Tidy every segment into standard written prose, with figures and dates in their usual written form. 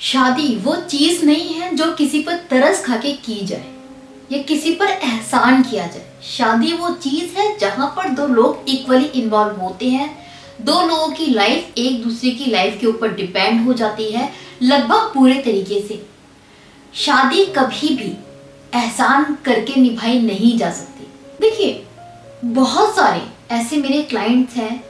शादी वो चीज नहीं है जो किसी पर तरस खा के की जाए या किसी पर एहसान किया जाए। शादी वो चीज है जहां पर दो लोग इक्वली इन्वॉल्व होते हैं, दो लोगों की लाइफ एक दूसरे की लाइफ के ऊपर डिपेंड हो जाती है लगभग पूरे तरीके से। शादी कभी भी एहसान करके निभाई नहीं जा सकती। देखिए, बहुत सारे ऐसे मेरे क्लाइंट्स हैं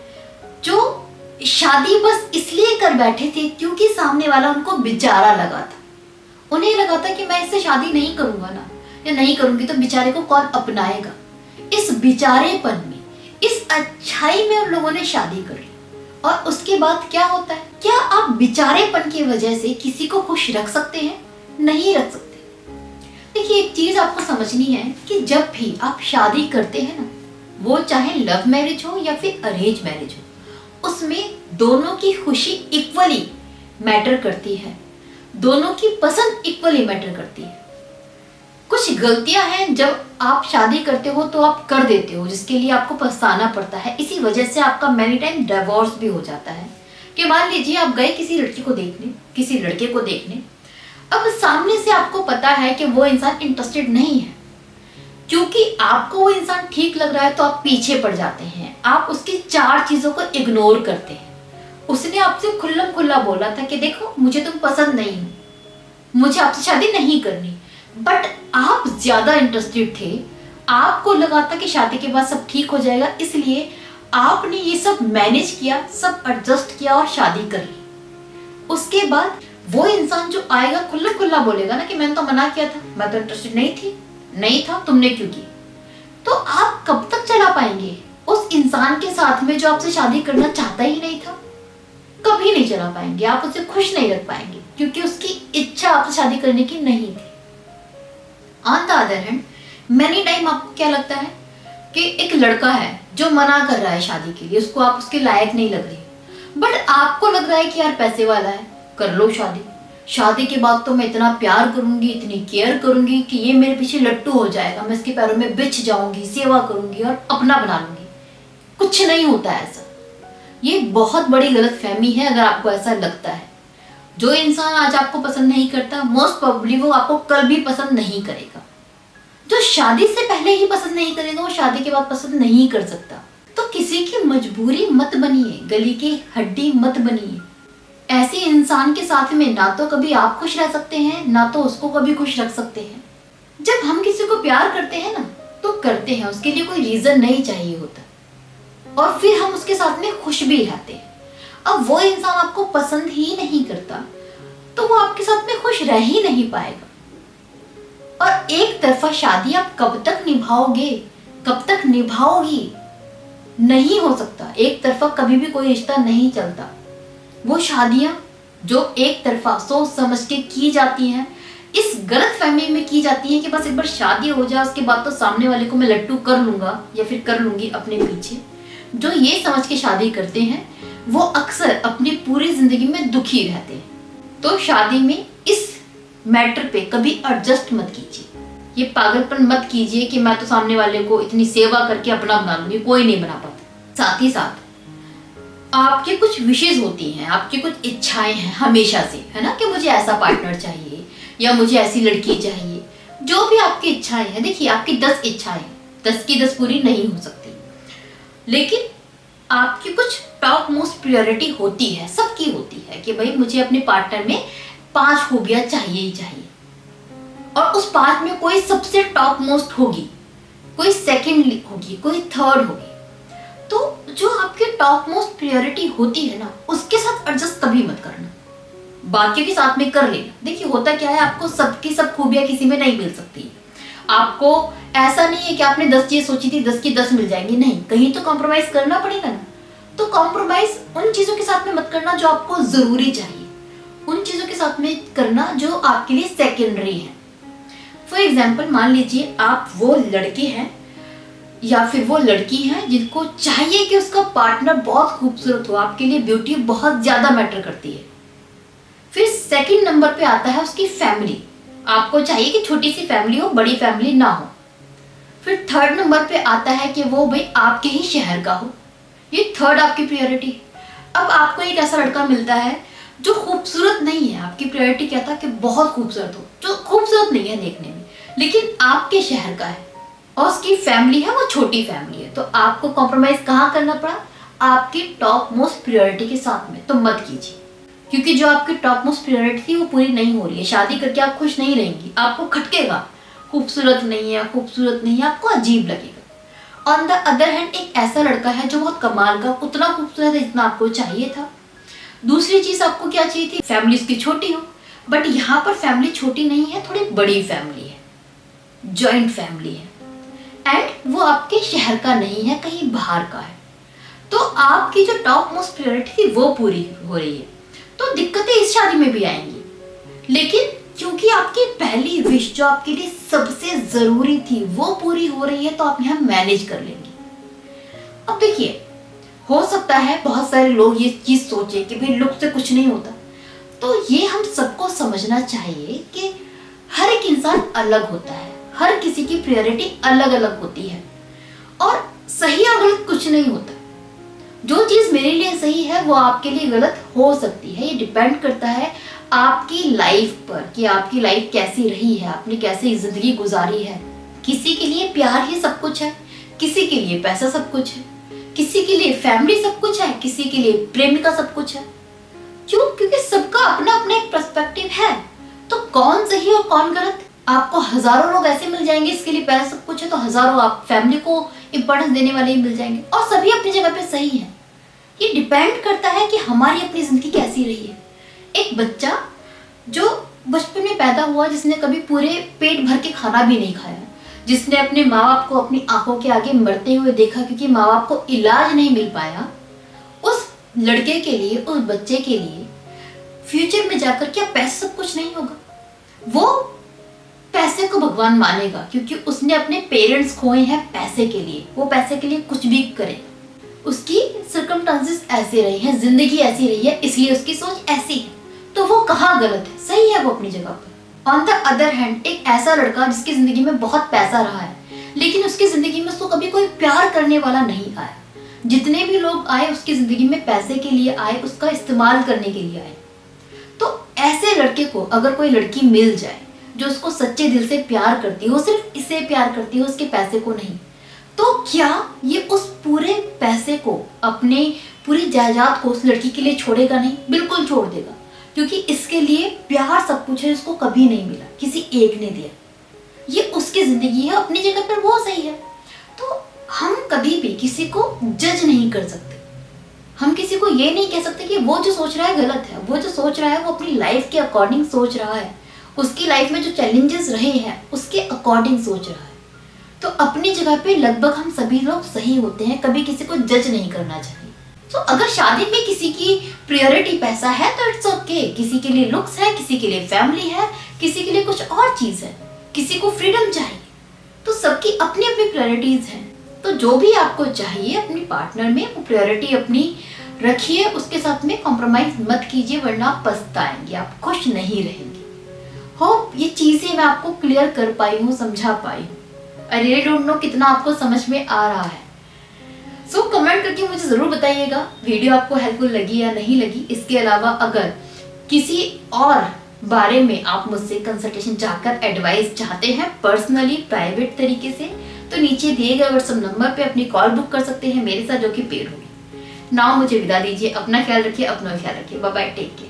जो शादी बस इसलिए कर बैठे थे क्योंकि सामने वाला उनको बेचारा लगा था। उन्हें लगा था कि मैं इससे शादी नहीं करूंगा ना, या नहीं करूंगी तो बेचारे को कौन अपनाएगा। इस बेचारेपन में, इस अच्छाई में उन लोगों ने शादी कर ली। और उसके बाद क्या होता है? क्या आप बेचारेपन की वजह से किसी को खुश रख सकते हैं? नहीं रख सकते। देखिए, एक चीज आपको समझनी है कि जब भी आप शादी करते हैं ना, वो चाहे लव मैरिज हो या फिर अरेंज मैरिज हो, उसमें दोनों की खुशी इक्वली मैटर करती है, दोनों की पसंद इक्वली मैटर करती है। कुछ गलतियां हैं जब आप शादी करते हो तो आप कर देते हो, जिसके लिए आपको पछताना पड़ता है। इसी वजह से आपका मैनी टाइम डिवोर्स भी हो जाता है। कि मान लीजिए आप गए किसी लड़की को देखने, किसी लड़के को देखने, अब सामने से आपको पता है कि वो इंसान इंटरेस्टेड नहीं है। क्योंकि आपको वो इंसान ठीक लग रहा है तो आप पीछे पड़ जाते हैं, आप उसकी चार चीजों को इग्नोर करते हैं। उसने आपसे खुल्लम खुल्ला बोला था कि देखो, मुझे तुम पसंद नहीं हो, मुझे आपसे शादी नहीं करनी, बट आप ज्यादा इंटरेस्टेड थे। आपको लगा था कि शादी के बाद सब ठीक हो जाएगा, इसलिए आपने ये सब मैनेज किया, सब एडजस्ट किया और शादी कर ली। उसके बाद वो इंसान जो आएगा खुल्ला खुल्ला बोलेगा ना कि मैंने तो मना किया था, मैं तो इंटरेस्टेड नहीं था, तुमने क्यों की? तो आप कब तक चला पाएंगे उस इंसान के साथ में जो आपसे शादी करना चाहता ही नहीं था? कभी नहीं चला पाएंगे। आप उसे खुश नहीं रख पाएंगे क्योंकि उसकी इच्छा आपसे शादी करने की नहीं थी। On the other hand, many time आपको क्या लगता है कि एक लड़का है जो मना कर रहा है शादी के लिए, उसको आप उसके लायक नहीं लग रही, बट आपको लग रहा है कि यार पैसे वाला है, कर लो शादी। शादी के बाद तो मैं इतना प्यार करूंगी, इतनी केयर करूंगी कि ये मेरे पीछे लट्टू हो जाएगा, मैं इसके पैरों में बिछ जाऊंगी, सेवा करूंगी और अपना बना लूंगी। कुछ नहीं होता ऐसा। ये बहुत बड़ी गलतफहमी है अगर आपको ऐसा लगता है। जो इंसान आज आपको पसंद नहीं करता, मोस्ट प्रोबेबली वो आपको कल भी पसंद नहीं करेगा। जो शादी से पहले ही पसंद नहीं करेगा, वो शादी के बाद पसंद नहीं कर सकता। तो किसी की मजबूरी मत बनिए, गली की हड्डी मत बनिए। ऐसे इंसान के साथ में ना तो कभी आप खुश रह सकते हैं, ना तो उसको कभी खुश रख सकते हैं। जब हम किसी को प्यार करते हैं ना, तो करते हैं, उसके लिए कोई रीजन नहीं चाहिए होता, और फिर हम उसके साथ में खुश भी रहते हैं। अब वो इंसान आपको पसंद ही नहीं करता तो वो आपके साथ में खुश रह ही नहीं पाएगा। और एक तरफा शादी आप कब तक निभाओगे, कब तक निभाओगी? नहीं हो सकता। एक तरफा कभी भी कोई रिश्ता नहीं चलता। वो शादियां जो एक तरफा सोच समझ के की जाती हैं, इस गलत फहमी में की जाती है कि बस एक बार शादी हो जाए, उसके बाद तो सामने वाले को मैं लट्टू कर लूंगा या फिर कर लूंगी अपने पीछे। जो ये समझ के शादी करते हैं वो अक्सर अपनी पूरी जिंदगी में दुखी रहते हैं। तो शादी में इस मैटर पे कभी एडजस्ट मत कीजिए। ये पागलपन मत कीजिए कि मैं तो सामने वाले को इतनी सेवा करके अपना बना लूंगी, कोई नहीं बना पाता। साथ ही साथ आपके कुछ विशेष होती हैं, आपकी कुछ इच्छाएं हैं हमेशा से, है ना, कि मुझे ऐसा पार्टनर चाहिए या मुझे ऐसी लड़की चाहिए। जो भी आपकी इच्छाएं हैं, देखिए आपकी 10 इच्छाएं, 10 की 10 पूरी नहीं हो सकती, लेकिन आपकी कुछ टॉप मोस्ट प्रायोरिटी होती है, सबकी होती है कि भाई मुझे अपने पार्टनर में 5 खूबियां चाहिए ही चाहिए, और उस 5 में कोई सबसे टॉप मोस्ट होगी, कोई सेकंड होगी, कोई थर्ड होगी। तो जो आपकी टॉप मोस्ट प्रायोरिटी होती है ना, उसके साथ एडजस्ट कभी मत करना, बाकियों के साथ में कर लेना। देखिए होता क्या है, आपको सबकी सब खूबियां किसी में नहीं मिल सकती। आपको ऐसा नहीं है कि आपने 10 चीज सोची थी 10 की 10 मिल जाएंगी, नहीं, कहीं तो कॉम्प्रोमाइज करना पड़ेगा ना। तो कॉम्प्रोमाइज उन चीजों के साथ में मत करना जो आपको जरूरी चाहिए, उन चीजों के साथ में करना जो आपके लिए सेकेंडरी है। फॉर एग्जाम्पल, मान लीजिए आप वो लड़के हैं या फिर वो लड़की है जिनको चाहिए कि उसका पार्टनर बहुत खूबसूरत हो, आपके लिए ब्यूटी बहुत ज्यादा मैटर करती है। फिर सेकंड नंबर पे आता है उसकी फैमिली, आपको चाहिए कि छोटी सी फैमिली हो, बड़ी फैमिली ना हो। फिर थर्ड नंबर पे आता है कि वो भाई आपके ही शहर का हो, ये थर्ड आपकी प्रायोरिटी। अब आपको एक ऐसा लड़का मिलता है जो खूबसूरत नहीं है, आपकी प्रायोरिटी क्या था कि बहुत खूबसूरत हो, जो खूबसूरत नहीं है देखने में लेकिन आपके शहर का है और उसकी फैमिली है वो छोटी फैमिली है, तो आपको कॉम्प्रोमाइज कहाँ करना पड़ा? आपकी टॉप मोस्ट प्रायोरिटी के साथ में। तो मत कीजिए, क्योंकि जो आपकी टॉप मोस्ट प्रायोरिटी थी वो पूरी नहीं हो रही है। शादी करके आप खुश नहीं रहेंगी, आपको खटकेगा, खूबसूरत नहीं है, खूबसूरत नहीं है, आपको अजीब लगेगा। ऑन द अदर हैंड एक ऐसा लड़का है जो बहुत कमाल का, उतना खूबसूरत है जितना आपको चाहिए था। दूसरी चीज आपको क्या चाहिए थी? फैमिली उसकी छोटी हो, बट यहाँ पर फैमिली छोटी नहीं है, थोड़ी बड़ी फैमिली है, जॉइंट फैमिली है, एंड वो आपके शहर का नहीं है, कहीं बाहर का है। तो आपकी जो टॉप मोस्ट प्रायोरिटी थी वो पूरी हो रही है, तो दिक्कतें इस शादी में भी आएंगी, लेकिन क्योंकि आपकी पहली विश जो आपके लिए सबसे जरूरी थी वो पूरी हो रही है, तो आप यहाँ मैनेज कर लेंगे। अब देखिए, हो सकता है बहुत सारे लोग ये चीज सोचे कि भाई लुक से कुछ नहीं होता, तो ये हम सबको समझना चाहिए कि हर एक इंसान अलग होता है, हर किसी की प्रायोरिटी अलग अलग होती है, और सही और गलत कुछ नहीं होता। जो चीज मेरे लिए सही है वो आपके लिए गलत हो सकती है। ये डिपेंड करता है आपकी लाइफ पर कि आपकी लाइफ कैसी रही है, आपने कैसी जिंदगी गुजारी है। किसी के लिए प्यार ही सब कुछ है, किसी के लिए पैसा सब कुछ है, किसी के लिए फैमिली सब कुछ है, किसी के लिए प्रेमिका सब कुछ है। क्यों? क्योंकि सबका अपना अपना एक पर्सपेक्टिव है। तो कौन सही और कौन गलत? आपको हजारों लोग ऐसे मिल जाएंगे इसके लिए पैसा सब कुछ है, तो हजारों आप फैमिली को इंपॉर्टेंस देने वाले ही मिल जाएंगे, और सभी अपनी जगह पे सही है। ये डिपेंड करता है कि हमारी अपनी जिंदगी कैसी रही है। एक बच्चा जो बचपन में पैदा हुआ, जिसने कभी पूरे पेट भर के खाना भी नहीं खाया, जिसने अपने माँ बाप को अपनी आंखों के आगे मरते हुए देखा क्योंकि माँ बाप को इलाज नहीं मिल पाया, उस लड़के के लिए, उस बच्चे के लिए फ्यूचर में जाकर क्या पैसा सब कुछ नहीं होगा? वो पैसे को भगवान मानेगा क्योंकि उसने अपने पेरेंट्स खोए हैं पैसे के लिए, वो पैसे के लिए कुछ भी करे। उसकी सर्कमस्टांसेस ऐसे रही हैं, जिंदगी ऐसी रही है, इसलिए उसकी सोच ऐसी है। तो वो कहाँ गलत है? सही है वो अपनी जगह पर। ऑन द अदर हैंड एक ऐसा लड़का जिसकी जिंदगी में बहुत पैसा रहा है, लेकिन उसकी जिंदगी में उसको कभी कोई प्यार करने वाला नहीं आया। जितने भी लोग आए उसकी जिंदगी में पैसे के लिए आए, उसका इस्तेमाल करने के लिए आए। तो ऐसे लड़के को अगर कोई लड़की मिल जाए जो उसको सच्चे दिल से प्यार करती हो, सिर्फ इसे प्यार करती हो, उसके पैसे को नहीं, तो क्या ये उस पूरे पैसे को, अपने पूरी जायदाद को उस लड़की के लिए छोड़ेगा? नहीं, बिल्कुल छोड़ देगा, क्योंकि इसके लिए प्यार सब कुछ है, इसको कभी नहीं मिला, किसी एक ने दिया। ये उसकी जिंदगी है, अपनी जगह पर वो सही है। तो हम कभी भी किसी को जज नहीं कर सकते। हम किसी को ये नहीं कह सकते कि वो जो सोच रहा है गलत है। वो जो सोच रहा है वो अपनी लाइफ के अकॉर्डिंग सोच रहा है, उसकी लाइफ में जो चैलेंजेस रहे हैं उसके अकॉर्डिंग सोच रहा है। तो अपनी जगह पे लगभग हम सभी लोग सही होते हैं, कभी किसी को जज नहीं करना चाहिए। तो अगर शादी में किसी की प्रायोरिटी पैसा है तो इट्स ओके, किसी के लिए लुक्स है, किसी के लिए फैमिली है, किसी के लिए कुछ और चीज है, किसी को फ्रीडम चाहिए, तो सबकी अपनी अपनी प्रायोरिटीज हैं। तो जो भी आपको चाहिए अपनी पार्टनर में, वो प्रायोरिटी अपनी रखिए, उसके साथ में कॉम्प्रोमाइज मत कीजिए, वरना आप पछताएंगे, आप खुश नहीं रहेंगे। होप ये चीजें मैं आपको क्लियर कर पाई हूँ, समझा पाई हूँ। आई रियली डोंट नो कितना आपको समझ में आ रहा है। सो कमेंट करके मुझे जरूर बताइएगा वीडियो आपको हेल्पफुल लगी या नहीं लगी। इसके अलावा अगर किसी और बारे में आप मुझसे कंसल्टेशन चाहकर एडवाइस चाहते हैं, पर्सनली प्राइवेट तरीके से, तो नीचे दिए गए व्हाट्सएप नंबर पे अपनी कॉल बुक कर सकते हैं मेरे साथ, जो कि पेड होगी। नाउ मुझे विदा दीजिए, अपना ख्याल रखिए, अपना ख्याल रखिए, बाय बाय, टेक केयर।